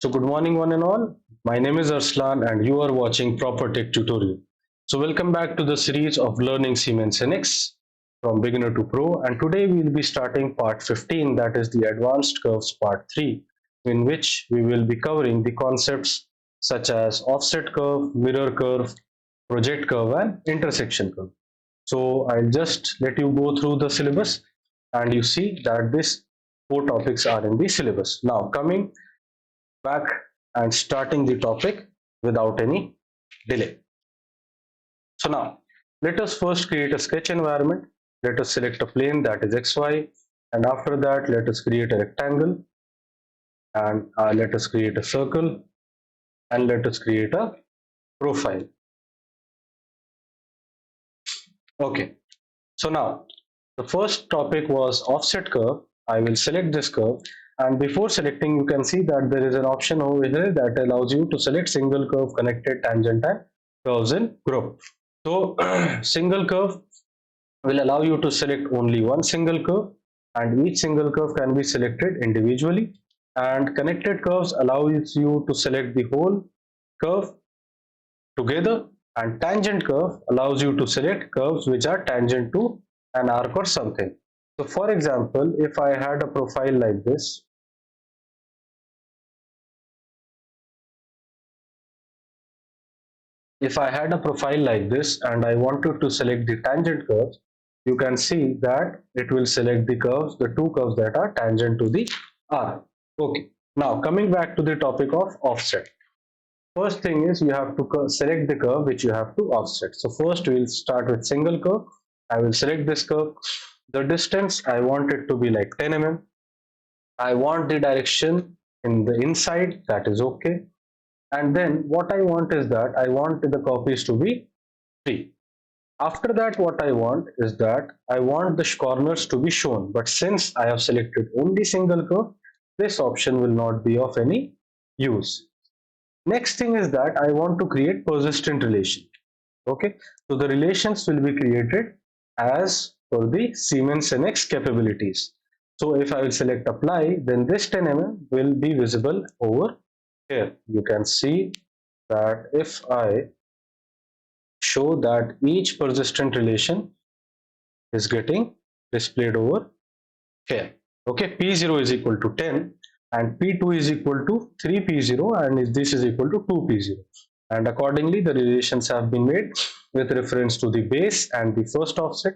So good morning one and all. My name is Arslan and you are watching Proper Tech Tutorial. So welcome back to the series of learning SiemensNX from beginner to pro, and today we will be starting part 15, that is the advanced curves part 3, in which we will be covering the concepts such as offset curve, mirror curve, project curve and intersection curve. So I'll just let you go through the syllabus and you see that these 4 topics are in the syllabus. Now coming back and starting the topic without any delay. So now let us first create a sketch environment. Let us select a plane, that is XY, and after that let us create a rectangle, and let us create a circle, and let us create a profile. Okay, so now the first topic was offset curve. I will select this curve, and before selecting you can see that there is an option over here that allows you to select single curve, connected, tangent and curves in group. So single curve will allow you to select only one single curve, and each single curve can be selected individually, and connected curves allows you to select the whole curve together, and tangent curve allows you to select curves which are tangent to an arc or something. So for example, if I had a profile like this, and I wanted to select the tangent curves, you can see that it will select the curves, the two curves that are tangent to the arc. Okay, now coming back to the topic of offset. First thing is you have to select the curve which you have to offset. So first we will start with single curve. I will select this curve. The distance I want it to be like 10 mm. I want the direction in the inside, that is okay. And then what I want is that I want the copies to be 3. After that what I want is that I want the corners to be shown, but since I have selected only single curve, this option will not be of any use. Next thing is that I want to create persistent relation. Okay, so the relations will be created as per the SiemensNX capabilities. So if I will select apply, then this 10 mm will be visible over here. You can see that if I show that each persistent relation is getting displayed over here. Okay, P0 is equal to 10 and P2 is equal to 3P0 and this is equal to 2P0. And accordingly the relations have been made with reference to the base and the first offset.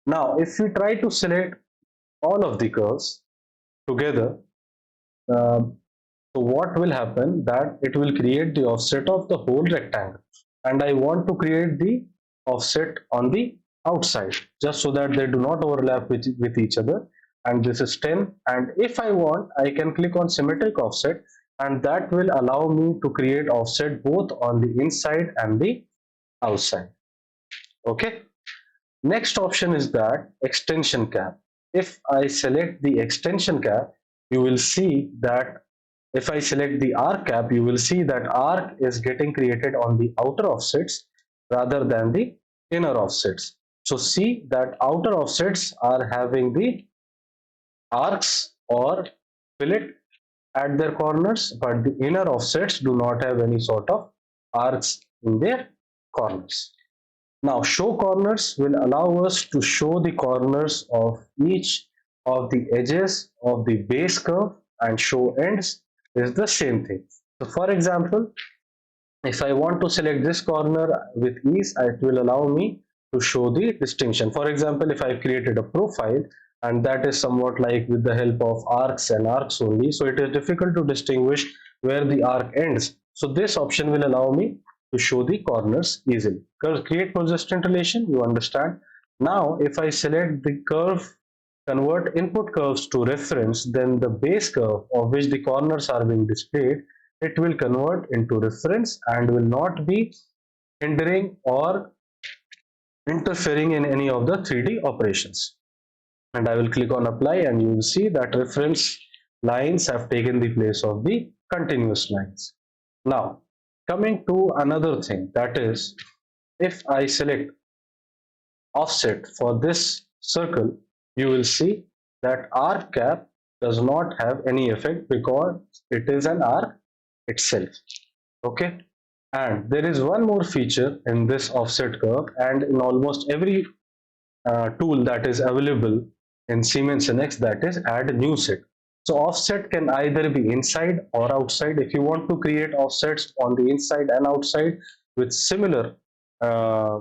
Now if we try to select all of the curves together, so what will happen that it will create the offset of the whole rectangle, and I want to create the offset on the outside just so that they do not overlap with each other, and this is 10, and if I want I can click on symmetric offset and that will allow me to create offset both on the inside and the outside. Okay, next option is that extension cap. If I select the extension cap, you will see that if I select the arc cap, you will see that arc is getting created on the outer offsets rather than the inner offsets. So see that outer offsets are having the arcs or fillet at their corners, but the inner offsets do not have any sort of arcs in their corners. Now show corners will allow us to show the corners of each of the edges of the base curve, and show ends is the same thing. So for example, if I want to select this corner with ease, it will allow me to show the distinction. For example, if I created a profile and that is somewhat like with the help of arcs and arcs only, so it is difficult to distinguish where the arc ends. So this option will allow me to show the corners easily. Create persistent relation, you understand. Now if I select the curve, convert input curves to reference, then the base curve of which the corners are being displayed, it will convert into reference and will not be hindering or interfering in any of the 3D operations. And I will click on apply and you will see that reference lines have taken the place of the continuous lines. Now coming to another thing, that is if I select offset for this circle, you will see that arc cap does not have any effect because it is an arc itself. Okay, and there is one more feature in this offset curve and in almost every tool that is available in SiemensNX, that is add new set. So offset can either be inside or outside. If you want to create offsets on the inside and outside with similar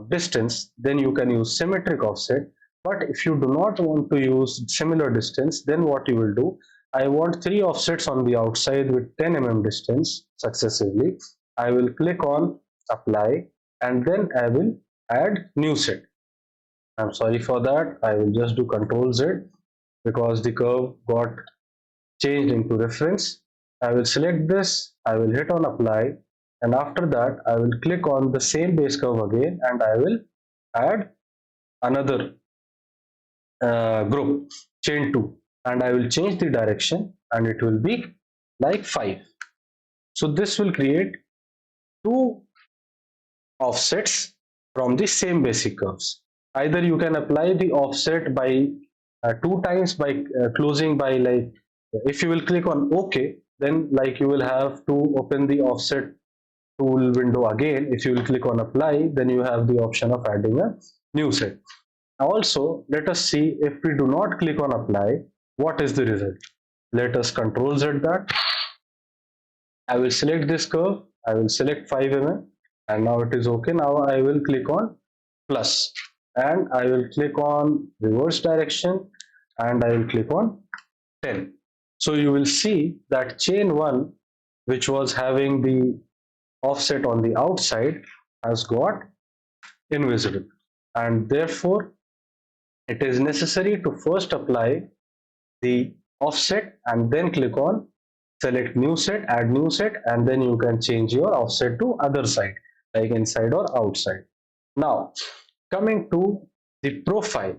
distance, then you can use symmetric offset. But if you do not want to use similar distance, then what you will do, I want 3 offsets on the outside with 10 mm distance successively. I will click on apply and then I will add new set. I'm sorry for that. I will just do Control Z because the curve got changed into reference. I will select this, I will hit on apply, and after that I will click on the same base curve again and I will add another group, chain 2, and I will change the direction and it will be like 5. So this will create 2 offsets from the same basic curves. Either you can apply the offset by 2 times by closing by, like, if you will click on OK, then like you will have to open the offset tool window again. If you will click on apply, then you have the option of adding a new set. Also, let us see, if we do not click on apply, what is the result. Let us Control Z that. I will select this curve, I will select 5 mm, and now it is okay. Now I will click on plus and I will click on reverse direction and I will click on 10. So you will see that chain 1, which was having the offset on the outside, has got invisible, and therefore it is necessary to first apply the offset and then click on select new set, add new set, and then you can change your offset to other side, like inside or outside. Now coming to the profile,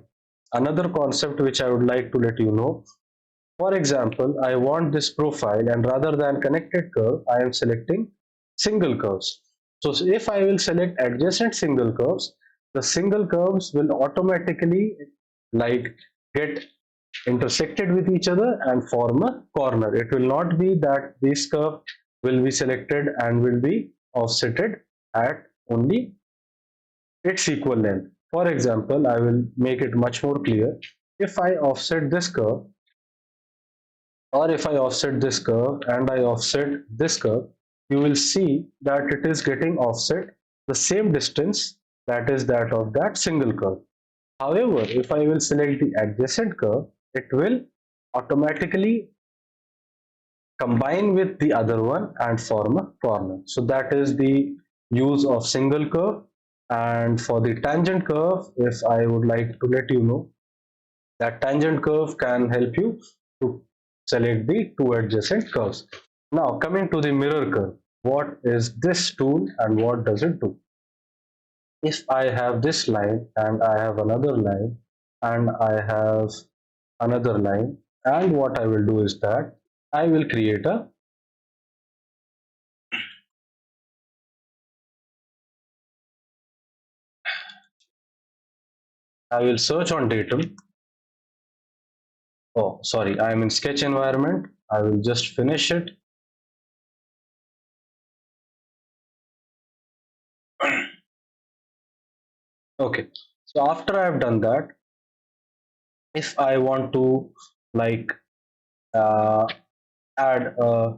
another concept which I would like to let you know. For example, I want this profile, and rather than connected curve, I am selecting single curves. So if I will select adjacent single curves, the single curves will automatically like get intersected with each other and form a corner. It will not be that this curve will be selected and will be offsetted at only its equal length. For example, I will make it much more clear. If I offset this curve, or if I offset this curve and I offset this curve, you will see that it is getting offset the same distance, that is that of that single curve. However, if I will select the adjacent curve, it will automatically combine with the other one and form a corner. So that is the use of single curve. And for the tangent curve, if I would like to let you know, that tangent curve can help you to select the 2 adjacent curves. Now coming to the mirror curve, what is this tool and what does it do? If I have this line and I have another line and I have another line, and what I will do is that I will create a I will search on datum. Oh, sorry, I am in sketch environment. I will just finish it. Okay, so after I have done that, if I want to like uh, add a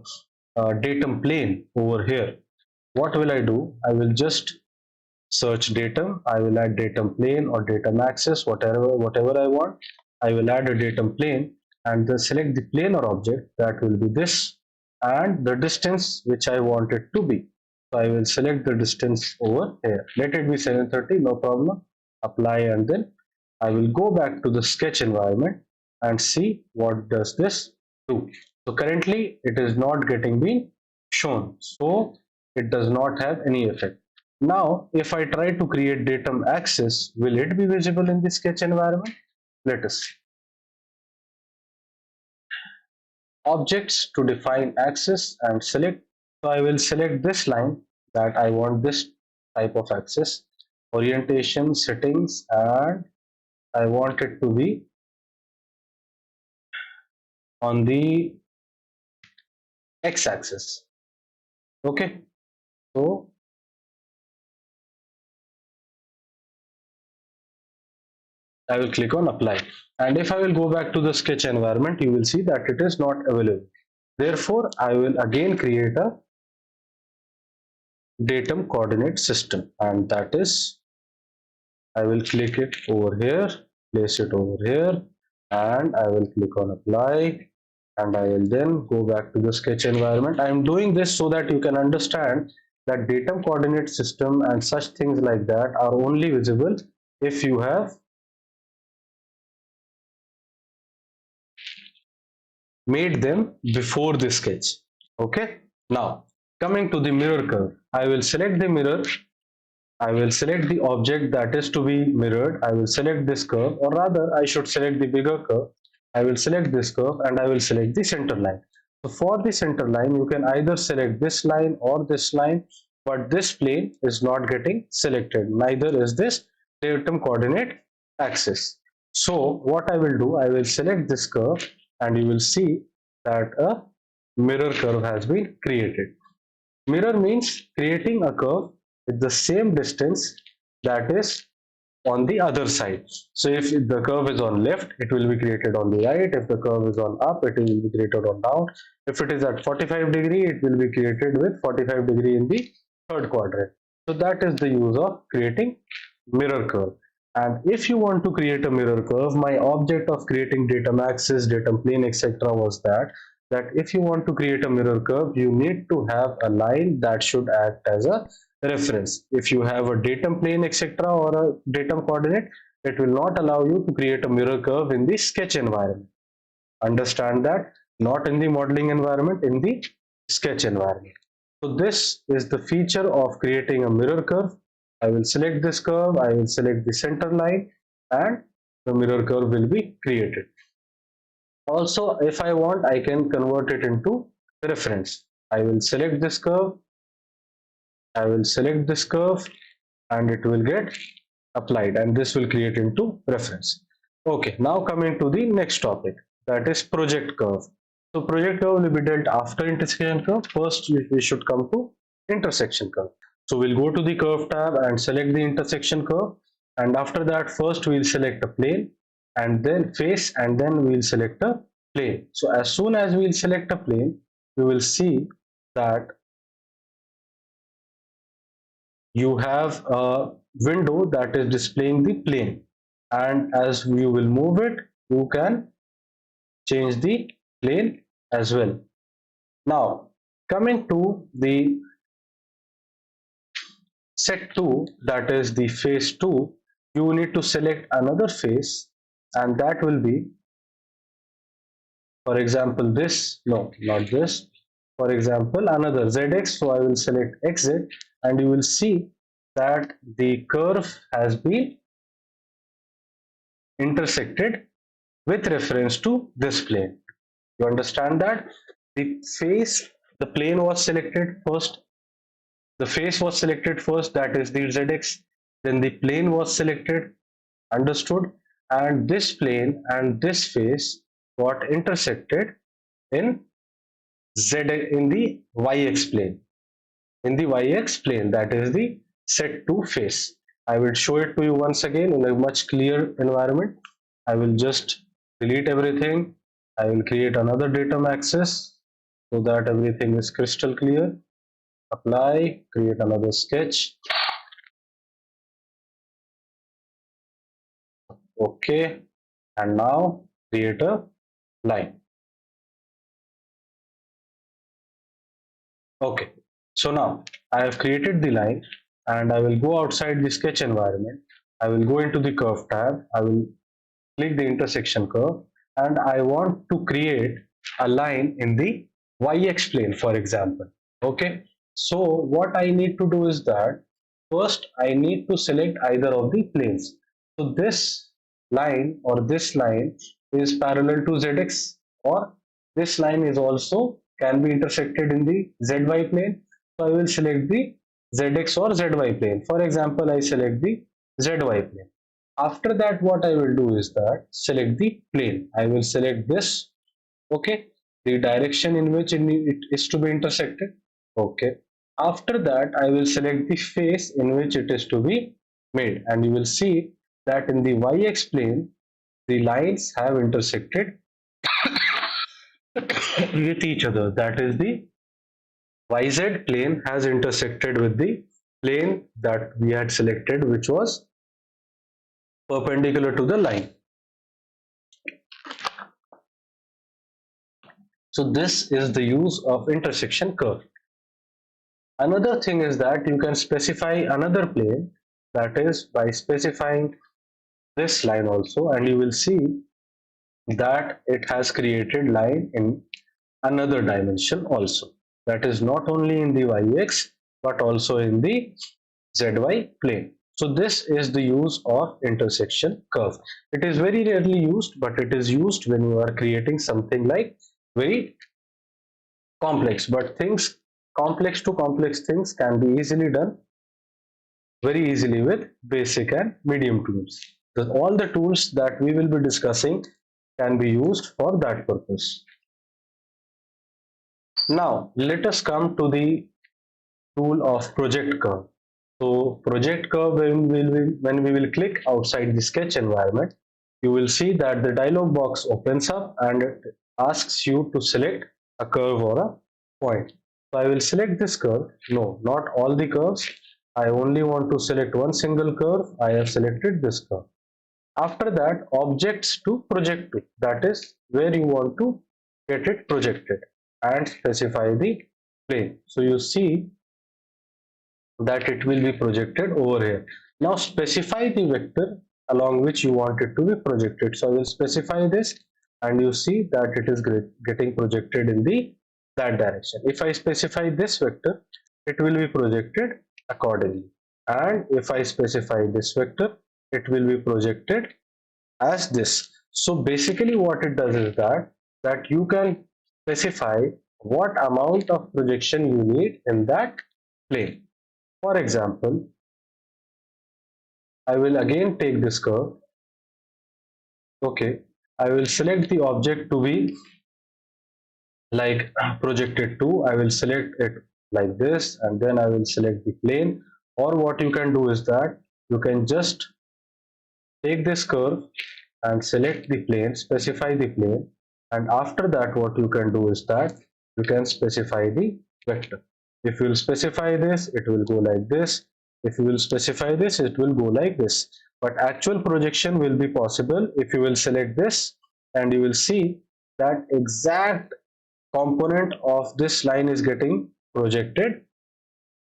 datum plane over here, what will I do? I will just search datum. I will add datum plane or datum axis, whatever I want. I will add a datum plane and then select the planar object, that will be this, and the distance which I want it to be. So I will select the distance over here. Let it be 730, no problem. Apply, and then I will go back to the sketch environment and see what does this do. So currently it is not getting being shown, so it does not have any effect. Now if I try to create datum axis, will it be visible in the sketch environment? Let us see. Objects to define axis and select. So I will select this line, that I want this type of axis, orientation, settings, and I want it to be on the x-axis. Okay, so I will click on apply, and if I will go back to the sketch environment, you will see that it is not available. Therefore, I will again create a datum coordinate system, and that is, I will click it over here, place it over here, and I will click on apply, and I will then go back to the sketch environment. I am doing this so that you can understand that datum coordinate system and such things like that are only visible if you have made them before the sketch. Okay, now coming to the mirror curve, I will select the mirror, I will select the object that is to be mirrored, I will select this curve, or rather I should select the bigger curve. I will select this curve and I will select the center line. So for the center line, you can either select this line or this line, but this plane is not getting selected, neither is this datum coordinate axis. So what I will do, I will select this curve, and you will see that a mirror curve has been created. Mirror means creating a curve with the same distance that is on the other side. So if the curve is on left, it will be created on the right. If the curve is on up, it will be created on down. If it is at 45 degree, it will be created with 45 degree in the third quadrant. So that is the use of creating mirror curve. And if you want to create a mirror curve, my object of creating datum axis, datum plane, etc. was that if you want to create a mirror curve, you need to have a line that should act as a reference. If you have a datum plane, etc. or a datum coordinate, it will not allow you to create a mirror curve in the sketch environment. Understand that? Not in the modeling environment, in the sketch environment. So this is the feature of creating a mirror curve. I will select this curve, I will select the center line, and the mirror curve will be created. Also, if I want, I can convert it into reference. I will select this curve, I will select this curve, and it will get applied, and this will create into reference. Okay, now coming to the next topic, that is project curve. So project curve will be dealt after intersection curve. First we should come to intersection curve. So we'll go to the curve tab and select the intersection curve, and after that first we'll select a plane and then face, and then we'll select a plane. So as soon as we'll select a plane, we will see that you have a window that is displaying the plane, and as you will move it, you can change the plane as well. Now coming to the set 2, that is the face 2, you need to select another face, and that will be, for example, this, no, not this, for example, another ZX. So I will select XZ, and you will see that the curve has been intersected with reference to this plane. You understand that? The face, the plane was selected first, the face was selected first, that is the ZX, then the plane was selected, understood, and this plane and this face got intersected in Z, in the YX plane. In the YX plane, that is the set 2 face. I will show it to you once again in a much clear environment. I will just delete everything. I will create another datum axis so that everything is crystal clear. Apply, create another sketch. Okay, and now create a line. Okay, so now I have created the line, and I will go outside the sketch environment. I will go into the curve tab. I will click the intersection curve, and I want to create a line in the YX plane, for example. Okay, so what I need to do is that first I need to select either of the planes. So this line or this line is parallel to ZX, or this line is also can be intersected in the ZY plane. So I will select the ZX or ZY plane. For example, I select the ZY plane. After that, what I will do is that select the plane. I will select this Okay, the direction in which it is to be intersected. Okay, after that I will select the face in which it is to be made, and you will see that in the y-x plane the lines have intersected with each other. That is, the YZ plane has intersected with the plane that we had selected, which was perpendicular to the line. So this is the use of intersection curve. Another thing is that you can specify another plane, that is by specifying this line also, and you will see that it has created line in another dimension also. That is not only in the YX but also in the ZY plane. So this is the use of intersection curve. It is very rarely used, but it is used when you are creating something like very complex. But things complex to complex things can be easily done very easily with basic and medium tools. All the tools that we will be discussing can be used for that purpose. Now let us come to the tool of project curve. So project curve, when we will click outside the sketch environment, you will see that the dialog box opens up and it asks you to select a curve or a point. So I will select this curve. No, not all the curves. I only want to select one single curve. I have selected this curve. After that, objects to project to, that is where you want to get it projected, and specify the plane. So you see that it will be projected over here. Now specify the vector along which you want it to be projected. So I will specify this, and you see that it is getting projected in the that direction. If I specify this vector, it will be projected accordingly. And if I specify this vector, it will be projected as this. So basically what it does is that you can specify what amount of projection you need in that plane. For example, I will again take this curve. Okay, I will select the object to be like projected to. I will select it like this, and then I will select the plane. Or what you can do is that you can just take this curve and select the plane, specify the plane, and after that what you can do is that you can specify the vector. If you will specify this, it will go like this. If you will specify this, it will go like this. But actual projection will be possible if you will select this, and you will see that exact component of this line is getting projected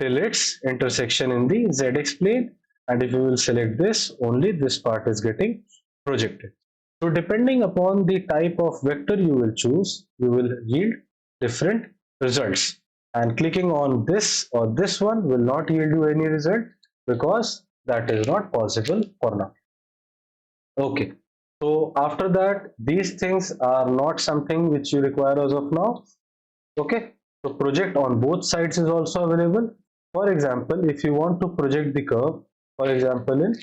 till its intersection in the ZX plane, and if you will select this, only this part is getting projected. So depending upon the type of vector you will choose, you will yield different results, and clicking on this or this one will not yield you any result because that is not possible for now. Okay, so after that, these things are not something which you require as of now. Okay, so project on both sides is also available. For example, if you want to project the curve, for example, in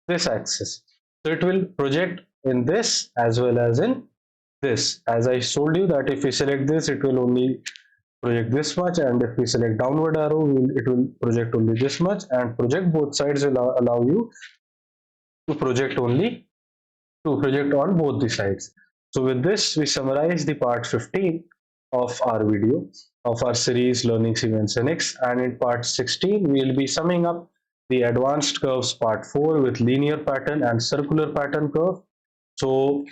this axis, so it will project in this as well as in this. As I told you that if we select this, it will only project this much, and if we select downward arrow, it will project only this much, and project both sides will allow you to project on both the sides. So with this, we summarize the part 15 of our video of our series Learning SiemensNX, and in part 16, we will be summing up the advanced curves part 4 with linear pattern and circular pattern curve. So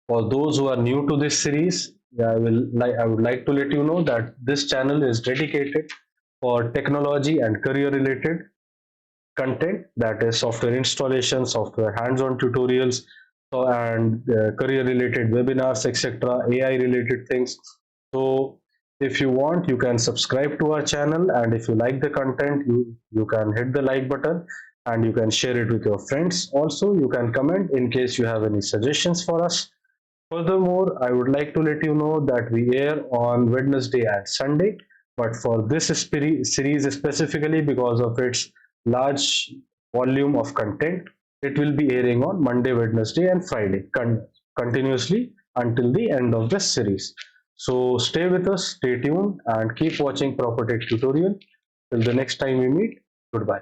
for those who are new to this series, I would like to let you know that this channel is dedicated for technology and career related content, that is software installation, software hands-on tutorials, and career related webinars, etc., AI related things. So if you want, you can subscribe to our channel, and if you like the content, you can hit the like button, and you can share it with your friends. Also, you can comment in case you have any suggestions for us. Furthermore, I would like to let you know that we air on Wednesday and Sunday, but for this series specifically, because of its large volume of content, it will be airing on Monday, Wednesday, and Friday continuously until the end of this series. So stay with us, stay tuned, and keep watching Proper Tech Tutorial. Till the next time we meet, goodbye.